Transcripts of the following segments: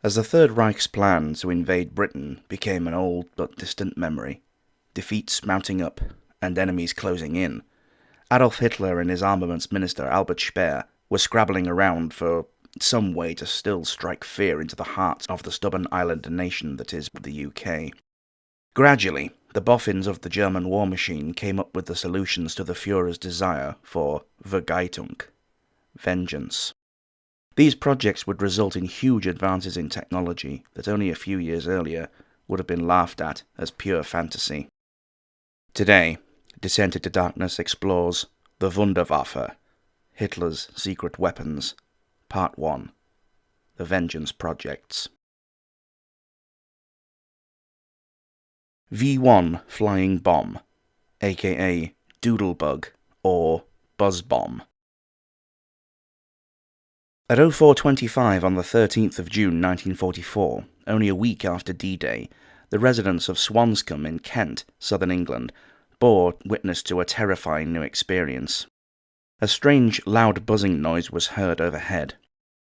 As the Third Reich's plan to invade Britain became an old but distant memory, defeats mounting up and enemies closing in, Adolf Hitler and his armaments minister Albert Speer were scrabbling around for some way to still strike fear into the hearts of the stubborn island nation that is the UK. Gradually, the boffins of the German war machine came up with the solutions to the Führer's desire for Vergeltung, vengeance. These projects would result in huge advances in technology that only a few years earlier would have been laughed at as pure fantasy. Today, Descent into Darkness explores the Wunderwaffe, Hitler's secret weapons, Part 1, The Vengeance Projects. V1 Flying Bomb, aka Doodlebug or Buzz Bomb. At 04:25 on the 13th of June 1944, only a week after D-Day, the residents of Swanscombe in Kent, southern England, bore witness to a terrifying new experience. A strange, loud buzzing noise was heard overhead.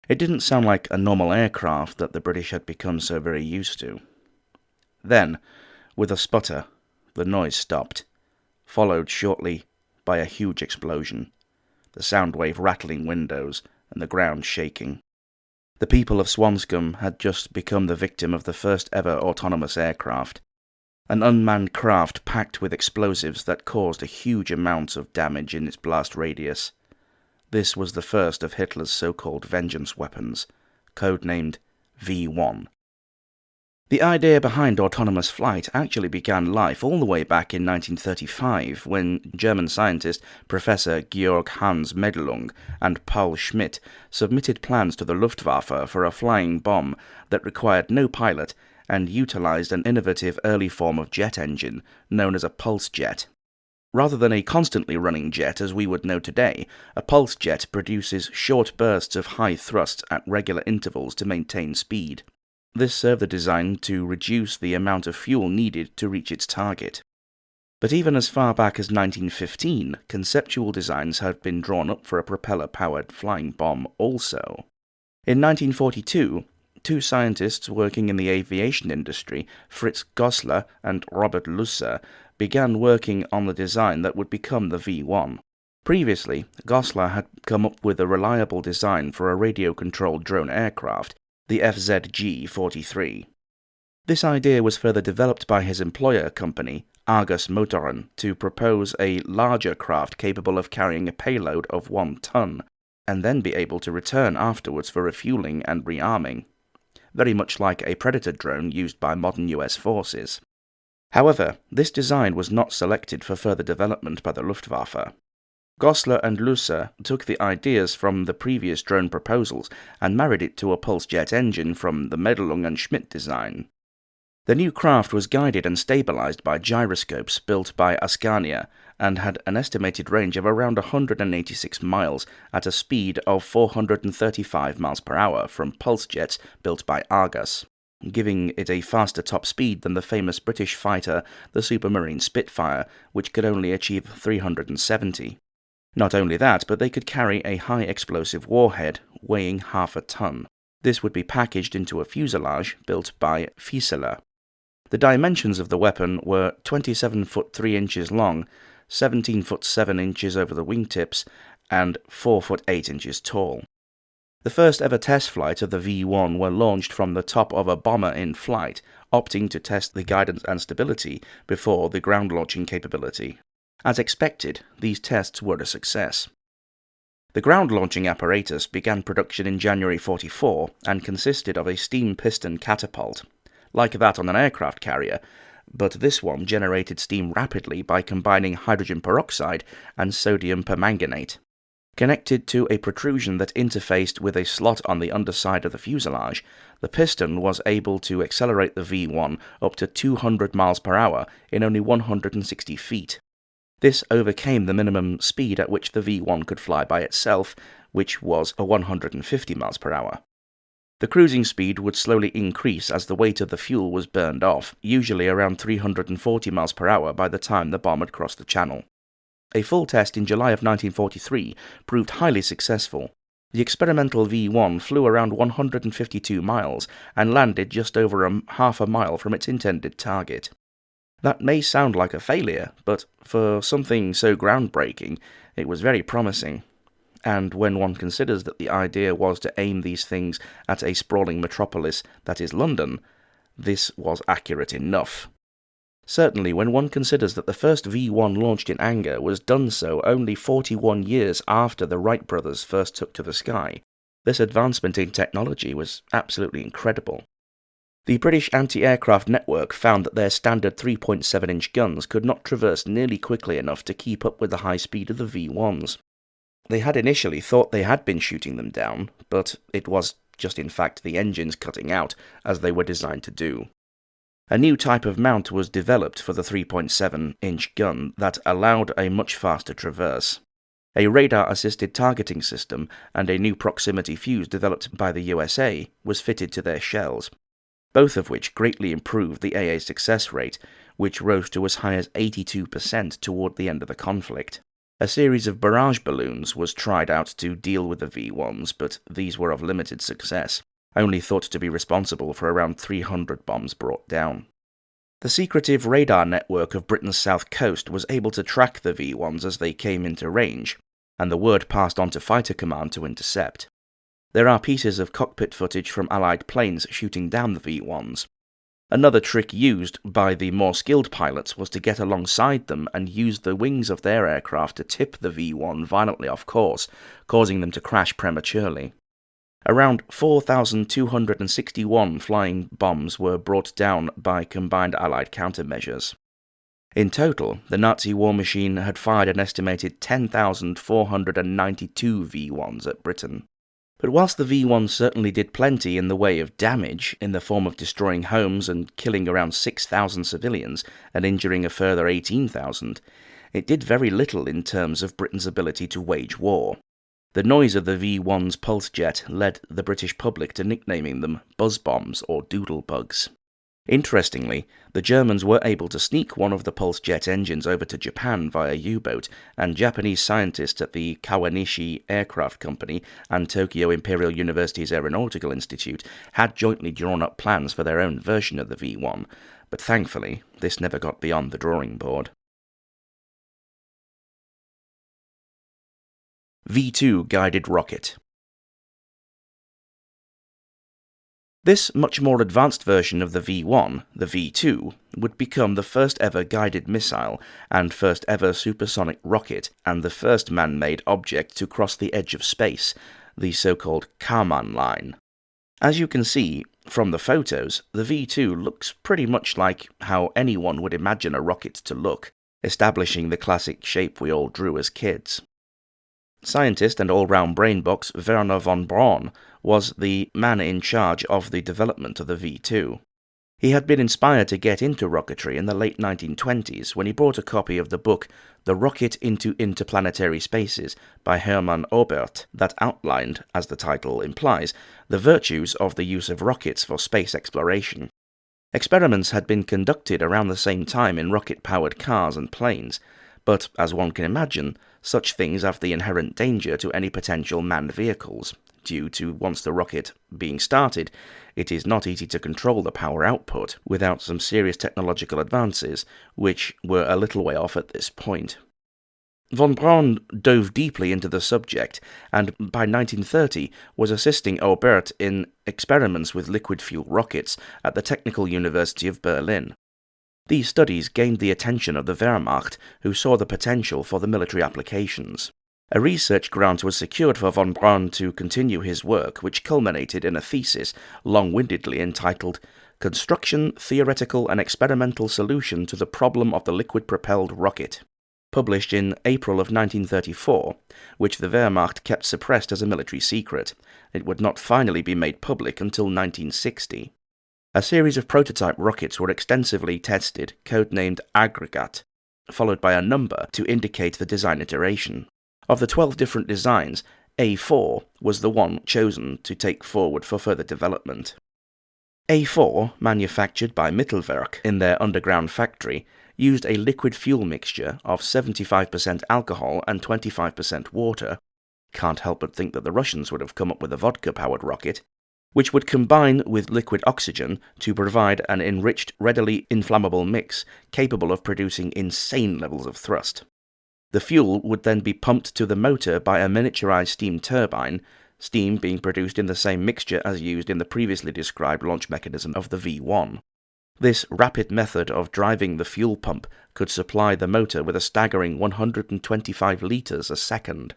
It didn't sound like a normal aircraft that the British had become so very used to. Then, with a sputter, the noise stopped, followed shortly by a huge explosion, the sound wave rattling windows and the ground shaking. The people of Swanscombe had just become the victim of the first ever autonomous aircraft, an unmanned craft packed with explosives that caused a huge amount of damage in its blast radius. This was the first of Hitler's so-called vengeance weapons, codenamed V1. The idea behind autonomous flight actually began life all the way back in 1935 when German scientist Professor Georg Hans Medelung and Paul Schmidt submitted plans to the Luftwaffe for a flying bomb that required no pilot and utilized an innovative early form of jet engine known as a pulse jet. Rather than a constantly running jet as we would know today, a pulse jet produces short bursts of high thrust at regular intervals to maintain speed. This served the design to reduce the amount of fuel needed to reach its target. But even as far back as 1915, conceptual designs had been drawn up for a propeller-powered flying bomb also. In 1942, two scientists working in the aviation industry, Fritz Gossler and Robert Lusser, began working on the design that would become the V1. Previously, Gossler had come up with a reliable design for a radio-controlled drone aircraft, the FZG-43. This idea was further developed by his employer company, Argus Motoren, to propose a larger craft capable of carrying a payload of 1 ton, and then be able to return afterwards for refueling and rearming, very much like a Predator drone used by modern US forces. However, this design was not selected for further development by the Luftwaffe. Gossler and Lusser took the ideas from the previous drone proposals and married it to a pulse jet engine from the Medelung and Schmidt design. The new craft was guided and stabilized by gyroscopes built by Ascania and had an estimated range of around 186 miles at a speed of 435 miles per hour from pulse jets built by Argus, giving it a faster top speed than the famous British fighter, the Supermarine Spitfire, which could only achieve 370. Not only that, but they could carry a high explosive warhead weighing half a ton. This would be packaged into a fuselage built by Fieseler. The dimensions of the weapon were 27 foot 3 inches long, 17 foot 7 inches over the wingtips, and 4 foot 8 inches tall. The first ever test flight of the V1 were launched from the top of a bomber in flight, opting to test the guidance and stability before the ground launching capability. As expected, these tests were a success. The ground-launching apparatus began production in January 1944 and consisted of a steam piston catapult, like that on an aircraft carrier, but this one generated steam rapidly by combining hydrogen peroxide and sodium permanganate. Connected to a protrusion that interfaced with a slot on the underside of the fuselage, the piston was able to accelerate the V1 up to 200 miles per hour in only 160 feet. This overcame the minimum speed at which the V1 could fly by itself, which was 150 miles per hour. The cruising speed would slowly increase as the weight of the fuel was burned off, usually around 340 miles per hour by the time the bomb had crossed the channel. A full test in July of 1943 proved highly successful. The experimental V-1 flew around 152 miles and landed just over half a mile from its intended target. That may sound like a failure, but for something so groundbreaking, it was very promising. And when one considers that the idea was to aim these things at a sprawling metropolis that is London, this was accurate enough. Certainly, when one considers that the first V-1 launched in anger was done so only 41 years after the Wright brothers first took to the sky, this advancement in technology was absolutely incredible. The British anti-aircraft network found that their standard 3.7-inch guns could not traverse nearly quickly enough to keep up with the high speed of the V-1s. They had initially thought they had been shooting them down, but it was just in fact the engines cutting out, as they were designed to do. A new type of mount was developed for the 3.7-inch gun that allowed a much faster traverse. A radar-assisted targeting system and a new proximity fuse developed by the USA was fitted to their shells, both of which greatly improved the AA success rate, which rose to as high as 82% toward the end of the conflict. A series of barrage balloons was tried out to deal with the V-1s, but these were of limited success, only thought to be responsible for around 300 bombs brought down. The secretive radar network of Britain's south coast was able to track the V-1s as they came into range, and the word passed on to Fighter Command to intercept. There are pieces of cockpit footage from Allied planes shooting down the V-1s. Another trick used by the more skilled pilots was to get alongside them and use the wings of their aircraft to tip the V-1 violently off course, causing them to crash prematurely. Around 4,261 flying bombs were brought down by combined Allied countermeasures. In total, the Nazi war machine had fired an estimated 10,492 V-1s at Britain. But whilst the V-1s certainly did plenty in the way of damage, in the form of destroying homes and killing around 6,000 civilians and injuring a further 18,000, it did very little in terms of Britain's ability to wage war. The noise of the V-1's pulse jet led the British public to nicknaming them buzz bombs or doodle bugs. Interestingly, the Germans were able to sneak one of the pulse jet engines over to Japan via U-boat, and Japanese scientists at the Kawanishi Aircraft Company and Tokyo Imperial University's Aeronautical Institute had jointly drawn up plans for their own version of the V-1, but thankfully this never got beyond the drawing board. V-2 guided rocket. This much more advanced version of the V-1, the V-2, would become the first ever guided missile and first ever supersonic rocket and the first man-made object to cross the edge of space, the so-called Kármán line. As you can see from the photos, the V-2 looks pretty much like how anyone would imagine a rocket to look, establishing the classic shape we all drew as kids. Scientist and all-round brainbox Wernher von Braun was the man in charge of the development of the V-2. He had been inspired to get into rocketry in the late 1920s when he bought a copy of the book The Rocket into Interplanetary Spaces by Hermann Oberth that outlined, as the title implies, the virtues of the use of rockets for space exploration. Experiments had been conducted around the same time in rocket-powered cars and planes, but, as one can imagine, such things have the inherent danger to any potential manned vehicles, due to once the rocket being started, it is not easy to control the power output without some serious technological advances, which were a little way off at this point. Von Braun dove deeply into the subject, and by 1930 was assisting Oberth in experiments with liquid-fuel rockets at the Technical University of Berlin. These studies gained the attention of the Wehrmacht, who saw the potential for the military applications. A research grant was secured for von Braun to continue his work, which culminated in a thesis long-windedly entitled Construction, Theoretical and Experimental Solution to the Problem of the Liquid-Propelled Rocket, published in April of 1934, which the Wehrmacht kept suppressed as a military secret. It would not finally be made public until 1960. A series of prototype rockets were extensively tested, codenamed Aggregat, followed by a number to indicate the design iteration. Of the 12 different designs, A4 was the one chosen to take forward for further development. A4, manufactured by Mittelwerk in their underground factory, used a liquid fuel mixture of 75% alcohol and 25% water, Can't help but think that the Russians would have come up with a vodka-powered rocket, which would combine with liquid oxygen to provide an enriched, readily inflammable mix capable of producing insane levels of thrust. The fuel would then be pumped to the motor by a miniaturized steam turbine, steam being produced in the same mixture as used in the previously described launch mechanism of the V-1. This rapid method of driving the fuel pump could supply the motor with a staggering 125 litres a second.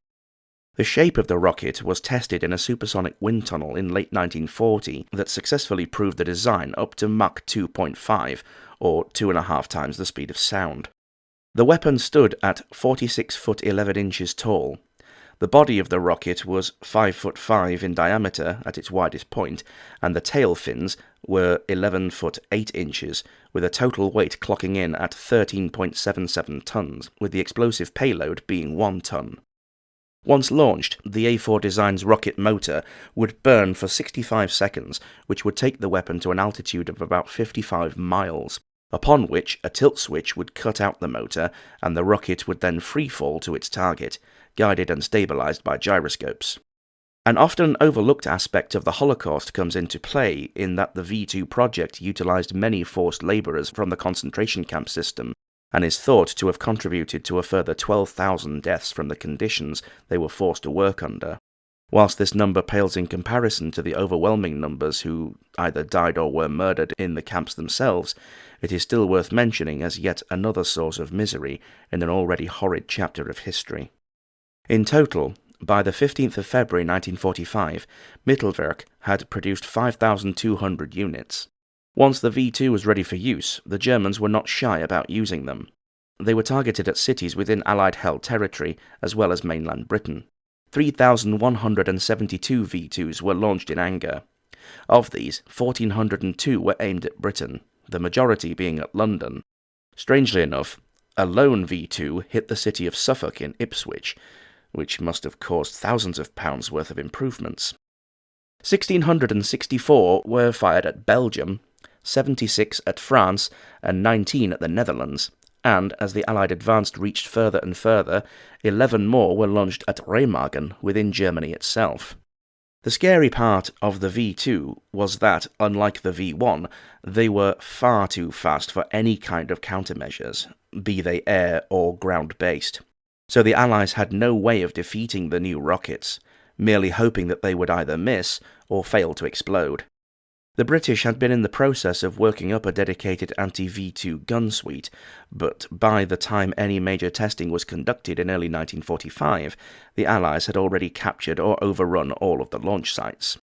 The shape of the rocket was tested in a supersonic wind tunnel in late 1940 that successfully proved the design up to Mach 2.5, or 2.5 times the speed of sound. The weapon stood at 46 foot 11 inches tall. The body of the rocket was 5 foot 5 in diameter at its widest point, and the tail fins were 11 foot 8 inches, with a total weight clocking in at 13.77 tons, with the explosive payload being 1 ton. Once launched, the A4 design's rocket motor would burn for 65 seconds, which would take the weapon to an altitude of about 55 miles, upon which a tilt switch would cut out the motor, and the rocket would then freefall to its target, guided and stabilized by gyroscopes. An often overlooked aspect of the Holocaust comes into play in that the V2 project utilized many forced laborers from the concentration camp system, and is thought to have contributed to a further 12,000 deaths from the conditions they were forced to work under. Whilst this number pales in comparison to the overwhelming numbers who either died or were murdered in the camps themselves, it is still worth mentioning as yet another source of misery in an already horrid chapter of history. In total, by the 15th of February 1945, Mittelwerk had produced 5,200 units. Once the V2 was ready for use, the Germans were not shy about using them. They were targeted at cities within Allied-held territory, as well as mainland Britain. 3,172 V2s were launched in anger. Of these, 1,402 were aimed at Britain, the majority being at London. Strangely enough, a lone V2 hit the city of Suffolk in Ipswich, which must have caused thousands of pounds worth of improvements. 1,664 were fired at Belgium, 76 at France, and 19 at the Netherlands, and as the Allied advance reached further and further, 11 more were launched at Remagen within Germany itself. The scary part of the V2 was that, unlike the V1, they were far too fast for any kind of countermeasures, be they air or ground-based. So the Allies had no way of defeating the new rockets, merely hoping that they would either miss or fail to explode. The British had been in the process of working up a dedicated anti-V2 gun suite, but by the time any major testing was conducted in early 1945, the Allies had already captured or overrun all of the launch sites.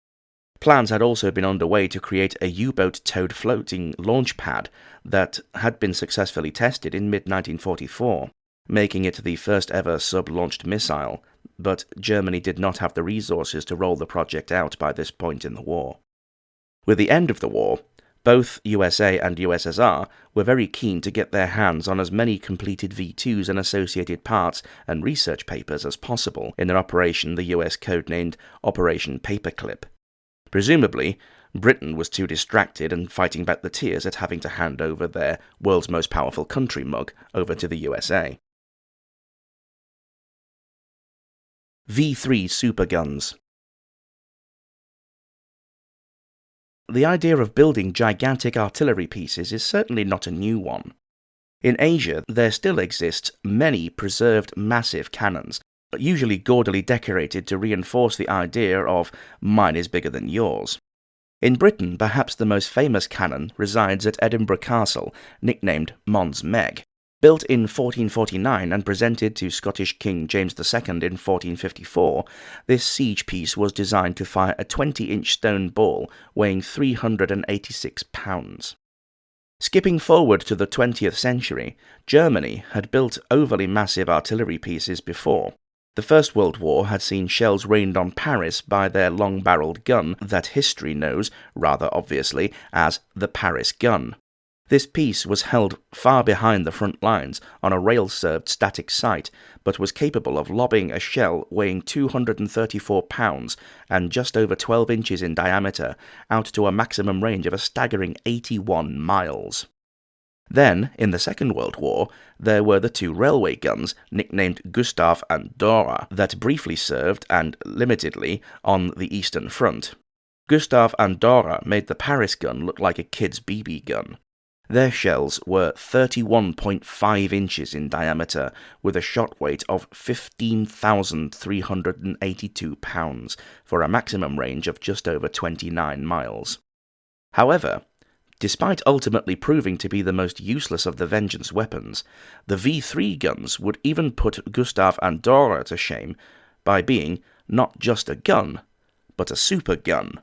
Plans had also been underway to create a U-boat-towed floating launch pad that had been successfully tested in mid-1944, making it the first ever sub-launched missile, but Germany did not have the resources to roll the project out by this point in the war. With the end of the war, both USA and USSR were very keen to get their hands on as many completed V2s and associated parts and research papers as possible in an operation the US codenamed Operation Paperclip. Presumably, Britain was too distracted and fighting back the tears at having to hand over their world's most powerful country mug over to the USA. V3 superguns. The idea of building gigantic artillery pieces is certainly not a new one. In Asia, there still exist many preserved massive cannons, usually gaudily decorated to reinforce the idea of mine is bigger than yours. In Britain, perhaps the most famous cannon resides at Edinburgh Castle, nicknamed Mons Meg. Built in 1449 and presented to Scottish King James II in 1454, this siege piece was designed to fire a 20-inch stone ball weighing 386 pounds. Skipping forward to the 20th century, Germany had built overly massive artillery pieces before. The First World War had seen shells rained on Paris by their long-barreled gun that history knows, rather obviously, as the Paris gun. This piece was held far behind the front lines on a rail-served static site, but was capable of lobbing a shell weighing 234 pounds and just over 12 inches in diameter out to a maximum range of a staggering 81 miles. Then, in the Second World War, there were the two railway guns, nicknamed Gustav and Dora, that briefly served, and limitedly, on the Eastern Front. Gustav and Dora made the Paris gun look like a kid's BB gun. Their shells were 31.5 inches in diameter, with a shot weight of 15,382 pounds, for a maximum range of just over 29 miles. However, despite ultimately proving to be the most useless of the Vengeance weapons, the V3 guns would even put Gustav and Dora to shame by being not just a gun, but a super gun.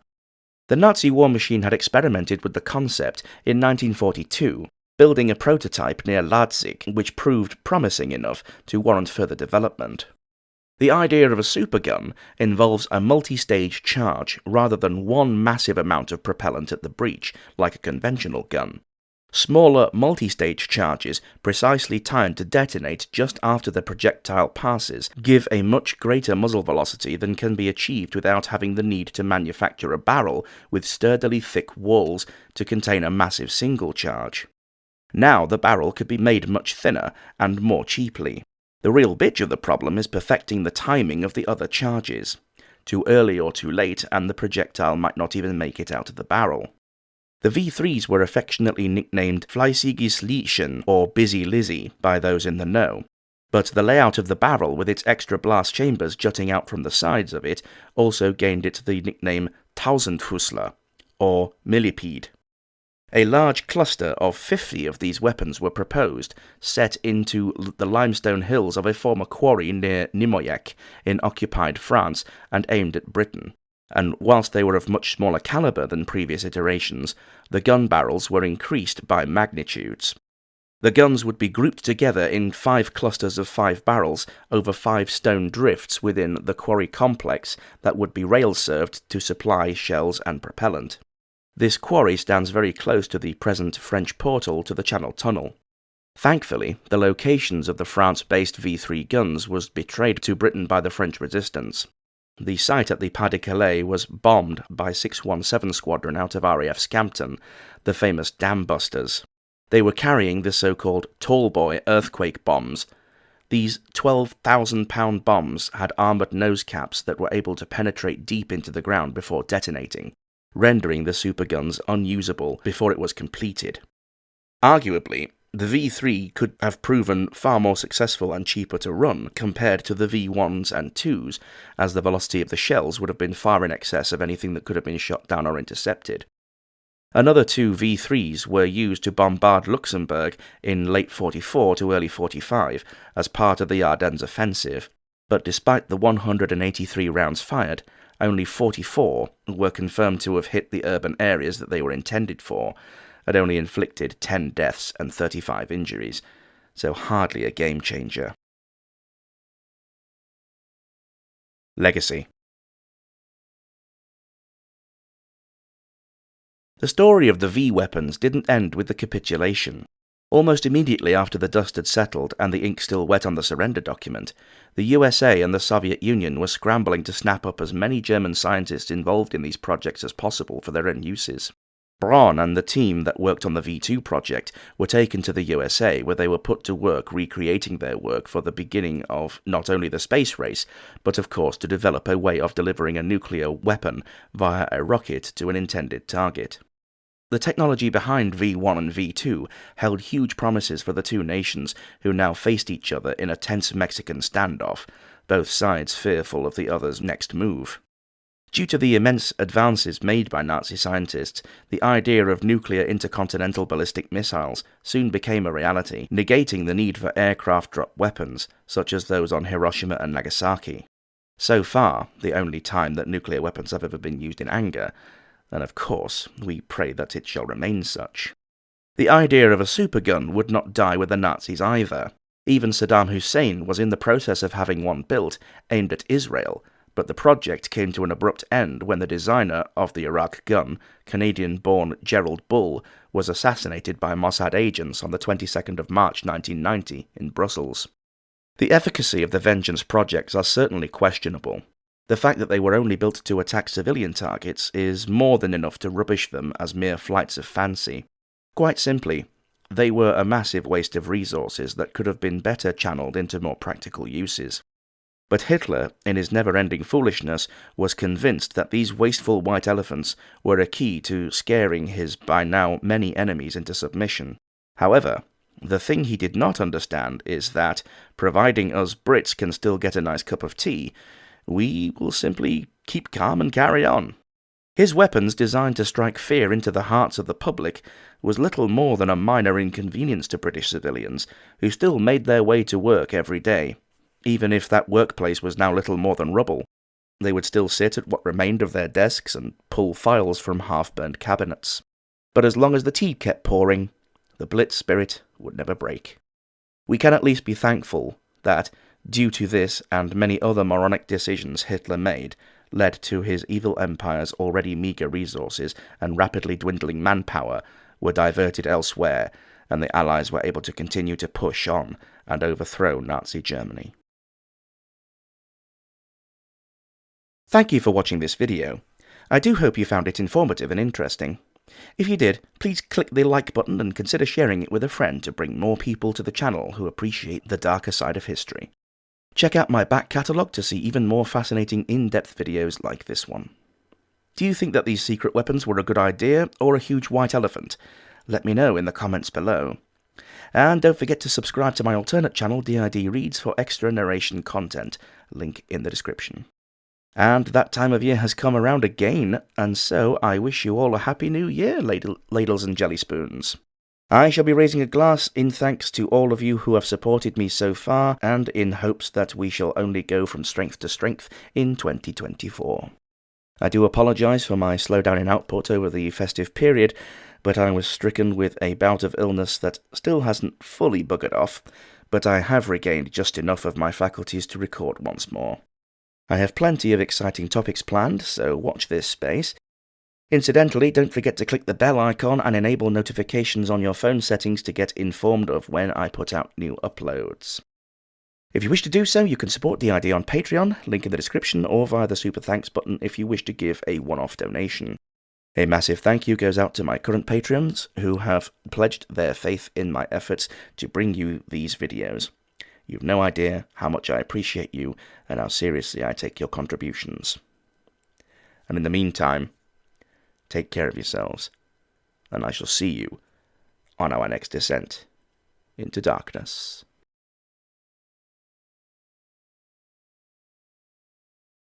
The Nazi war machine had experimented with the concept in 1942, building a prototype near Leipzig which proved promising enough to warrant further development. The idea of a supergun involves a multi-stage charge rather than one massive amount of propellant at the breech, like a conventional gun. Smaller multi-stage charges, precisely timed to detonate just after the projectile passes, give a much greater muzzle velocity than can be achieved without having the need to manufacture a barrel with sturdily thick walls to contain a massive single charge. Now the barrel could be made much thinner and more cheaply. The real bitch of the problem is perfecting the timing of the other charges. Too early or too late, and the projectile might not even make it out of the barrel. The V3s were affectionately nicknamed Fleißiges Lieschen, or Busy Lizzie, by those in the know, but the layout of the barrel with its extra blast chambers jutting out from the sides of it also gained it the nickname Tausendfußler, or Millipede. A large cluster of 50 of these weapons were proposed, set into the limestone hills of a former quarry near Nimoyac in occupied France and aimed at Britain. And whilst they were of much smaller caliber than previous iterations, the gun barrels were increased by magnitudes. The guns would be grouped together in 5 clusters of 5 barrels over 5 stone drifts within the quarry complex that would be rail-served to supply shells and propellant. This quarry stands very close to the present French portal to the Channel Tunnel. Thankfully, the locations of the France-based V3 guns was betrayed to Britain by the French resistance. The site at the Pas de Calais was bombed by 617 Squadron out of RAF Scampton, the famous Dam Busters. They were carrying the so-called Tall Boy earthquake bombs. These 12,000-pound bombs had armoured nose caps that were able to penetrate deep into the ground before detonating, rendering the superguns unusable before it was completed. Arguably, the V3 could have proven far more successful and cheaper to run compared to the V1s and 2s, as the velocity of the shells would have been far in excess of anything that could have been shot down or intercepted. Another 2 V3s were used to bombard Luxembourg in late 44 to early 45 as part of the Ardennes offensive, but despite the 183 rounds fired, only 44 were confirmed to have hit the urban areas that they were intended for, had only inflicted 10 deaths and 35 injuries, so hardly a game changer. Legacy. The story of the V weapons didn't end with the capitulation. Almost immediately after the dust had settled and the ink still wet on the surrender document, the USA and the Soviet Union were scrambling to snap up as many German scientists involved in these projects as possible for their own uses. Braun and the team that worked on the V2 project were taken to the USA, where they were put to work recreating their work for the beginning of not only the space race, but of course to develop a way of delivering a nuclear weapon via a rocket to an intended target. The technology behind V1 and V2 held huge promises for the two nations, who now faced each other in a tense Mexican standoff, both sides fearful of the other's next move. Due to the immense advances made by Nazi scientists, the idea of nuclear intercontinental ballistic missiles soon became a reality, negating the need for aircraft-drop weapons, such as those on Hiroshima and Nagasaki. So far, the only time that nuclear weapons have ever been used in anger, and of course, we pray that it shall remain such. The idea of a supergun would not die with the Nazis either. Even Saddam Hussein was in the process of having one built, aimed at Israel, but the project came to an abrupt end when the designer of the Iraq gun, Canadian-born Gerald Bull, was assassinated by Mossad agents on the 22nd of March 1990 in Brussels. The efficacy of the Vengeance projects are certainly questionable. The fact that they were only built to attack civilian targets is more than enough to rubbish them as mere flights of fancy. Quite simply, They were a massive waste of resources that could have been better channeled into more practical uses. But Hitler, in his never-ending foolishness, was convinced that these wasteful white elephants were a key to scaring his by now many enemies into submission. However, the thing he did not understand is that, providing us Brits can still get a nice cup of tea, we will simply keep calm and carry on. His weapons, designed to strike fear into the hearts of the public, was little more than a minor inconvenience to British civilians, who still made their way to work every day. Even if that workplace was now little more than rubble, they would still sit at what remained of their desks and pull files from half-burned cabinets. But as long as the tea kept pouring, the Blitz spirit would never break. We can at least be thankful that, due to this and many other moronic decisions Hitler made, led to his evil empire's already meagre resources and rapidly dwindling manpower were diverted elsewhere, and the Allies were able to continue to push on and overthrow Nazi Germany. Thank you for watching this video. I do hope you found it informative and interesting. If you did, please click the like button and consider sharing it with a friend to bring more people to the channel who appreciate the darker side of history. Check out my back catalogue to see even more fascinating in-depth videos like this one. Do you think that these secret weapons were a good idea or a huge white elephant? Let me know in the comments below. And don't forget to subscribe to my alternate channel, DID Reads, for extra narration content, link in the description. And that time of year has come around again, and so I wish you all a happy new year, ladles and jelly spoons. I shall be raising a glass in thanks to all of you who have supported me so far, and in hopes that we shall only go from strength to strength in 2024. I do apologise for my slowdown in output over the festive period, but I was stricken with a bout of illness that still hasn't fully buggered off, but I have regained just enough of my faculties to record once more. I have plenty of exciting topics planned, so watch this space. Incidentally, don't forget to click the bell icon and enable notifications on your phone settings to get informed of when I put out new uploads. If you wish to do so, you can support DID on Patreon, link in the description, or via the Super Thanks button if you wish to give a one-off donation. A massive thank you goes out to my current Patreons, who have pledged their faith in my efforts to bring you these videos. You've no idea how much I appreciate you and how seriously I take your contributions. And in the meantime, take care of yourselves, and I shall see you on our next descent into darkness.